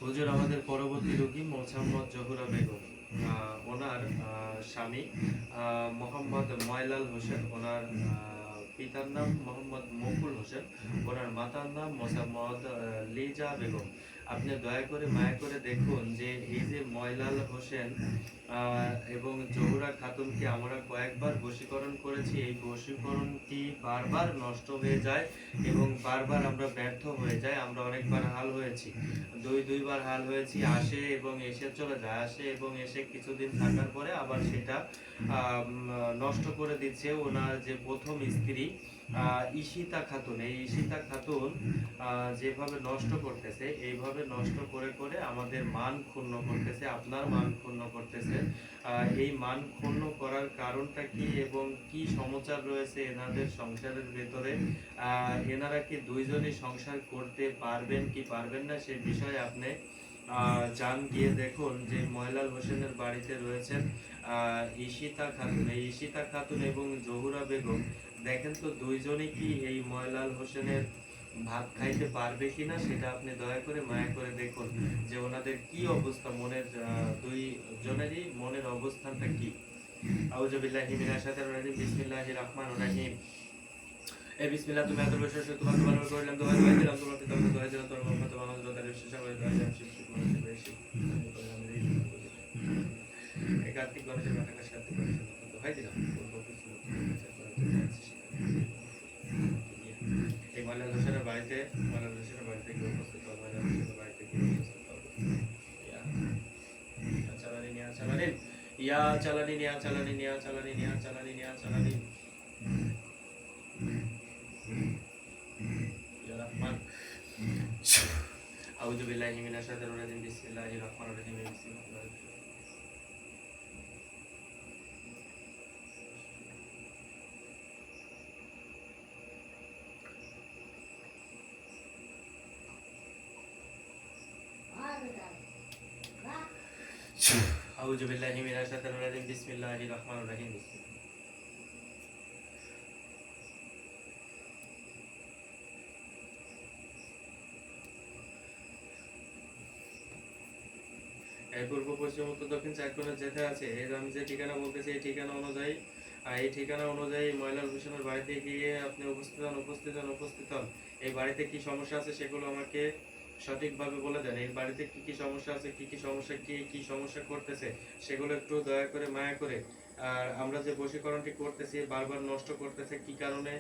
হুজুর, আমাদের পরবর্তী রোগী মোসাম্মদ জহুরা বেগম। ওনার স্বামী মোহাম্মদ ময়লাল হোসেন, ওনার পিতার নাম মোহাম্মদ মকুল হোসেন, ওনার মাতার নাম মোসাম্মদ লিজা বেগম। আপনি দয়া করে মায়া করে দেখুন যে এই যে ময়লাল হোসেন এবং জহুরা খাতুনকে আমরা কয়েকবার বশীকরণ করেছি। এই বশীকরণটি বারবার নষ্ট হয়ে যায় এবং বারবার আমরা ব্যর্থ হয়ে যাই। আমরা অনেকবার হাল হয়েছি, দুইবার হাল হয়েছি। আসে এবং এসে চলে যায়, আসে এবং এসে কিছুদিন থাকার পরে আবার সেটা নষ্ট করে দিচ্ছে ওনার যে প্রথম স্ত্রী ঈশিতা খাতুন। এই ঈশিতা খাতুন যেভাবে নষ্ট করতেছে, এইভাবে নষ্ট করে করে আমাদের মান ক্ষুণ্ণ করতেছে, আপনার মান ক্ষুণ্ণ করতেছে। এই মান ক্ষুণ্ণ করার কারণটা কি এবং কি সমাচার রয়েছে এনাদের সংসারের ভেতরে, এনারা কি দুইজনই সংসার করতে পারবেন কি পারবেন না সে বিষয়ে আপনি যান, গিয়ে দেখুন যে ময়লাল হোসেনের বাড়িতে রয়েছেন ঈশিতা খাতুন। এই ঈশিতা খাতুন এবং জহুরা বেগম, দেখেন তো দুইজনই কি এই ময়লাল হোসেনের ভাত খাইতে পারবে কিনা সেটা আপনি দয়া করে মায়া করে দেখুন যে ওনাদের কি অবস্থা, মনের দুই জনেরই মনের অবস্থানটা কি। আউযু বিল্লাহি মিনাশ শাইতানির রাজিম, বিসমিল্লাহির রাহমানির রাহিম। এই বিসমিল্লাহ তুমি এত বেশি তোমার ভালো করলাম, তোমার দোয়া দিলাম, তোমার পিতা দোয়া দিলাম, তোমার মোহাম্মদ তোমার তার বিশেষ করে দোয়া দিলাম, শিশু মানুষের বেশি এই কার্তিক গণেশের মাথাকে সাথে করে দোয়া দিলাম পূর্ব কিছু এই ময়লাল হোসেনের বাড়িতে, ময়লাল হোসেনের বাড়িতে গিয়ে উপস্থিত হল, ময়লাল হোসেনের বাড়িতে গিয়ে উপস্থিত হল। চালানি নিয়া চালানি, ইয়া চালানি নিয়া চালানি, নিয়া চালানি, নিয়া চালানি, নিয়া চালানি। ইয়া রহমান, আউযু বিল্লাহি মিনাশ শাইতানির রাজিম, বিসমিল্লাহির রহমানির রহিম। আউযু বিল্লাহি মিনাশ শাইতানির রাজিম, বিসমিল্লাহির রহমানির রহিম। এই পূর্ব পশ্চিম উত্তর দক্ষিণ চার কোণে যেতে আছে, এর আমি যে ঠিকানা বলতেছি এই ঠিকানা অনুযায়ী, ময়লাল হোসেনের বাড়িতে গিয়ে আপনি উপস্থিত হন। এই বাড়িতে কি সমস্যা আছে সেগুলো আমাকে সঠিকভাবে বলে দেন। এই বাড়িতে কি কি সমস্যা আছে, কি কি সমস্যা, কি সমস্যা করতেছে সেগুলো একটু দয়া করে মায়া করে, আর আমরা যে বশীকরণটি করতেছি বারবার নষ্ট করতেছে কি কারণে,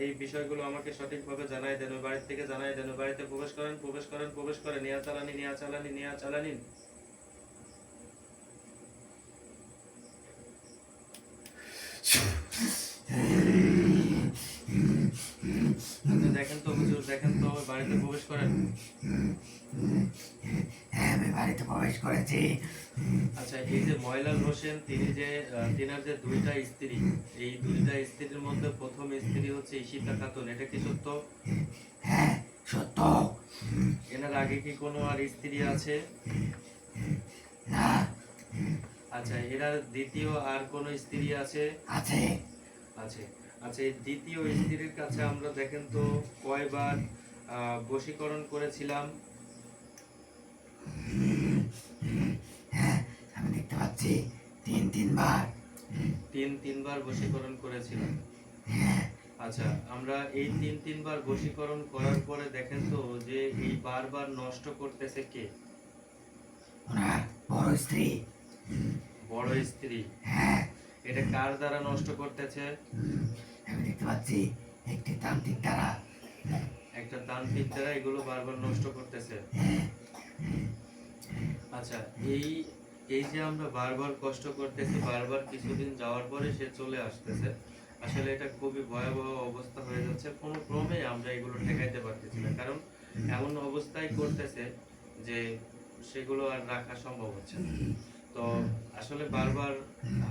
এই বিষয়গুলো আমাকে সঠিকভাবে জানাই দেন। ওই বাড়ি থেকে জানাই দেন। ওই বাড়িতে প্রবেশ করেন, নিয়া চালানি, নিয়া চালানি, নিয়া চালানি। দেখেন তো হুজুর, দেখেন তো বাড়িতে প্রবেশ করেন। হ্যাঁ, আমি বাড়িতে প্রবেশ করেছি। আচ্ছা, এই যে ময়লাল হোসেন, তিনি যে তিনার যে দুইটা স্ত্রী, এই দুইটা স্ত্রীর মধ্যে প্রথম স্ত্রী হচ্ছে ঈশিতা খাতুন, এটা কি সত্য? হ্যাঁ, সত্য। এনার আগে কি কোনো আর স্ত্রী আছে? না। আচ্ছা, এনার দ্বিতীয় আর কোনো স্ত্রী আছে? আছে। আছে। আচ্ছা, এই দ্বিতীয় স্ত্রীর কাছে আমরা দেখেন তো কয়বার বশীকরণ করেছিলাম? হ্যাঁ, আমি দেখতে পাচ্ছি তিনবার। তিনবার বশীকরণ করেছিলাম। আচ্ছা, আমরা এই তিনবার বশীকরণ করার পরে দেখেন তো যে এই বারবার নষ্ট করতেছে কে? ওনার বড় স্ত্রী। বড় স্ত্রী। হ্যাঁ। এটা কার দ্বারা নষ্ট করতেছে? আমি দেখতে পাচ্ছি একটি তান্ত্রিক দ্বারা। একটা তান্ত্রিক দ্বারা এগুলো বারবার নষ্ট করতেছে। আচ্ছা, এই এই যে আমরা বারবার কষ্ট করতেছি, বারবার কিছুদিন যাওয়ার পরে সে চলে আসতেছে, আসলে এটা খুবই ভয়াবহ অবস্থা হয়ে যাচ্ছে। কোনো ক্রমে আমরা এগুলো ঠেকাইতে পারতেছি না, কারণ এমন অবস্থায় করতেছে যে সেগুলো আর রাখা সম্ভব হচ্ছে না। তো আসলে বারবার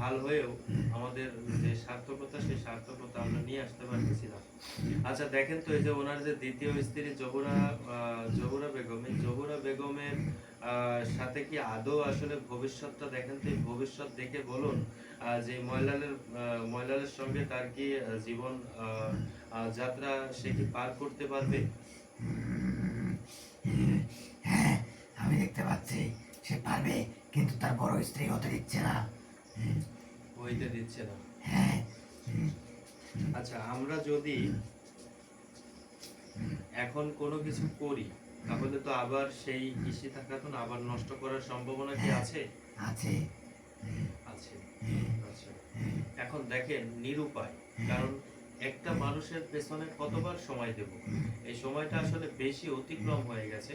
হাল হয়েও আমাদের যে সার্থকতা, সেই সার্থকতা আমরা নিয়ে আসতে পারতেছি না। আচ্ছা, দেখেন তো এই যে ওনার যে দ্বিতীয় স্ত্রী জহুরা বেগম, এই জহুরা বেগমের সাথে কি আদৌ আসলে ভবিষ্যৎটা দেখেন তো, এই ভবিষ্যৎ দেখে বলুন যে ময়লালের সঙ্গে তার কি জীবন যাত্রা সে কি পার করতে পারবে? হ্যাঁ, আমি দেখতে পাচ্ছি সে পারবে, কিন্তু তার বড় স্ত্রী হতে দিচ্ছে না। হইতে দিচ্ছে না। হ্যাঁ। আচ্ছা, আমরা যদি এখন কোনো কিছু করি তাহলে তো আবার সেই ঈশিতা খাতুন আবার নষ্ট করার সম্ভাবনা কি আছে? আছে। আছে। আচ্ছা, এখন দেখেন নিরুপায়, কারণ একটা মানুষের পেছনে কতবার সময় দেব, এই সময়টা আসলে বেশি অতিক্রম হয়ে গেছে,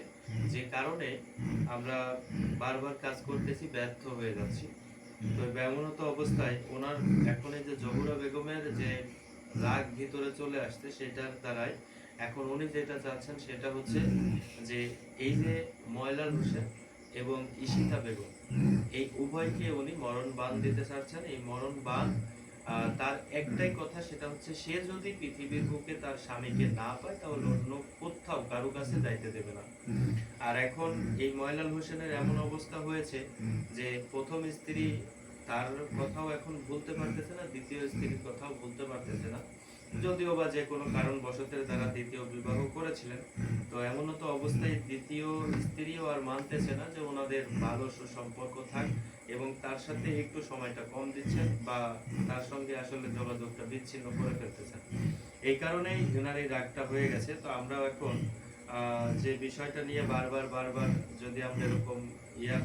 যে কারণে আমরা বারবার কাজ করতেছি, ব্যর্থ হয়ে যাচ্ছি। তো এমনত অবস্থায় ওনার এখন এই যে জহুরা বেগমের যে রাগ ভিতরে চলে আসছে, সেটার দ্বারাই এখন উনি যেটা চাচ্ছেন সেটা হচ্ছে যে এই যে ময়লাল হোসেন এবং ঈশিতা বেগম, এই উভয়কে উনি মরণ বাণ দিতে চাচ্ছেন। এই মরণ বাণ তার একটাই কথা, সেটা হচ্ছে সে যদি পৃথিবীর বুকে তার স্বামীকে না পায় তাহলে অন্য কোথাও কারো কাছে যাইতে দেবে না। আর এখন এই ময়লাল হোসেনের এমন অবস্থা হয়েছে যে প্রথম স্ত্রী তার কথাও এখন ভুলতে পারতেছে না, দ্বিতীয় স্ত্রীর কথাও ভুলতে পারতেছে না, যদিও বা যে কোনো কারণ বশতের দ্বারা দ্বিতীয় বিবাহ করেছিলেন। তো এমনও তো অবস্থায় দ্বিতীয় স্ত্রীও আর মানতেছে না যে ওনাদের ভালো সুসম্পর্ক থাক, এবং তার সাথে একটু সময়টা কম দিচ্ছেন বা তার সঙ্গে আসলে যোগাযোগটা বিচ্ছিন্ন করে ফেলতেছেন। এই কারণেই ওনার এই রাগটা হয়ে গেছে। তো আমরাও এখন যে বিষয়টা নিয়ে বারবার বারবার যদি আমরা এরকম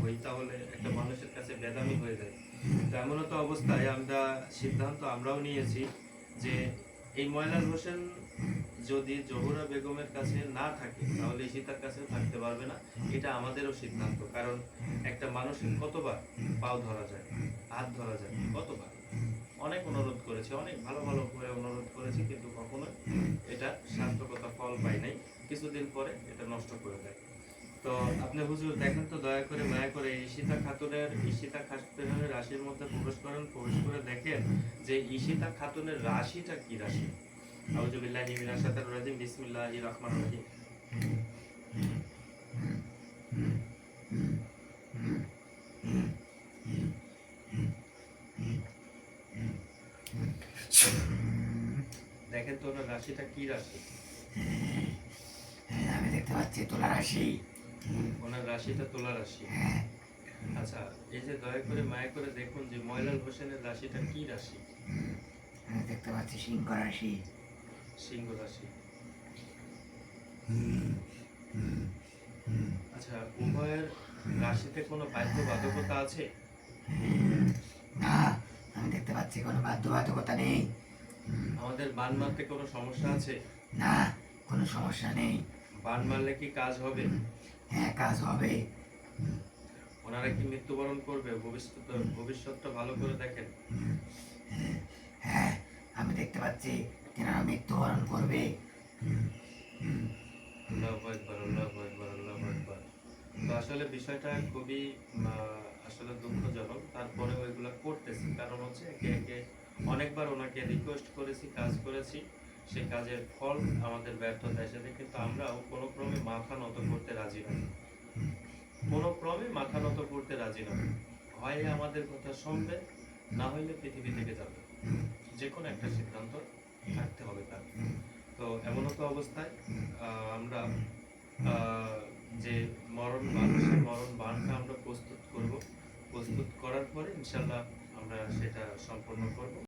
হই তাহলে একটা মানুষের কাছে বেদামি হয়ে যায়। তো এমনও তো অবস্থায় আমরা সিদ্ধান্ত আমরাও নিয়েছি যে এই ময়লাল হোসেন যদি জহুরা বেগমের কাছে না থাকে তাহলে ঈশিতার কাছে থাকতে পারবে না, এটা আমাদেরও সিদ্ধান্ত। কারণ একটা মানুষের কতবার পাও ধরা যায়, হাত ধরা যায়, কতবার অনেক অনুরোধ করেছে, অনেক ভালো ভালো করে অনুরোধ করেছি, কিন্তু কখনোই এটা সার্থকতা ফল পাই নাই। কিছুদিন পরে এটা নষ্ট করে দেয়। তো আপনি হুজুর দেখেন তো দয়া করে মায়া করে ঈশিতা খাতুনের রাশির মধ্যে প্রবেশ করেন, প্রবেশ করে দেখেন যে ঈশিতা খাতুনের রাশিটা কি রাশি। আউযু বিল্লাহি মিনাশ শাইতানির রাজিম, বিসমিল্লাহির রহমানির রহিম। দেখেন তো ওনার রাশিটা কি রাশি। হ্যাঁ, আমি দেখতে পাচ্ছি তুলা রাশি। ওনার রাশিটা তুলা রাশি। আচ্ছা, এই যে দয়া করে মায়া করে দেখুন যে ময়লাল হোসেনের রাশিটা কি রাশি। আমি দেখতে পাচ্ছি সিংহ রাশি। সিংহ রাশি। আচ্ছা, উভয়ের রাশিতে কোনো বাধ্যবাধকতা আছে? না, আমি দেখতে পাচ্ছি কোনো বাধ্যবাধকতা নেই। আমাদের বান মারতে কোনো সমস্যা আছে? না, কোনো সমস্যা নেই। বান মারলে কি কাজ হবে? হ্যাঁ, কাজ হবে। ওনারা কি মৃত্যুবরণ করবে? ভবিষ্যৎটা ভালো করে দেখেন। হ্যাঁ, আমি দেখতে পাচ্ছি তেনারা মৃত্যুবরণ করবে। আল্লাহু আকবার, আল্লাহু আকবার, আল্লাহু আকবার। তো আসলে বিষয়টা খুবই আসলে দুঃখজনক। তারপরেও এগুলা করতেছি, কারণ হচ্ছে একে একে অনেকবার ওনাকে রিকোয়েস্ট করেছি, কাজ করেছি, সে কাজের ফল আমাদের ব্যর্থতা এসেছে, কিন্তু আমরাও কোনো ক্রমে মাথা নত করতে রাজি নই। কোনো ক্রমে মাথা নত করতে রাজি নই। হয় আমাদের কথা শুনবে, না হইলে পৃথিবী থেকে যাবে। যে কোনো একটা সিদ্ধান্ত থাকতে হবে তার। তো এমনত অবস্থায় আমরা যে মরণ বাণ, সেই মরণ বাণটা আমরা প্রস্তুত করব। প্রস্তুত করার পরে ইনশাল্লাহ আমরা সেটা সম্পন্ন করব।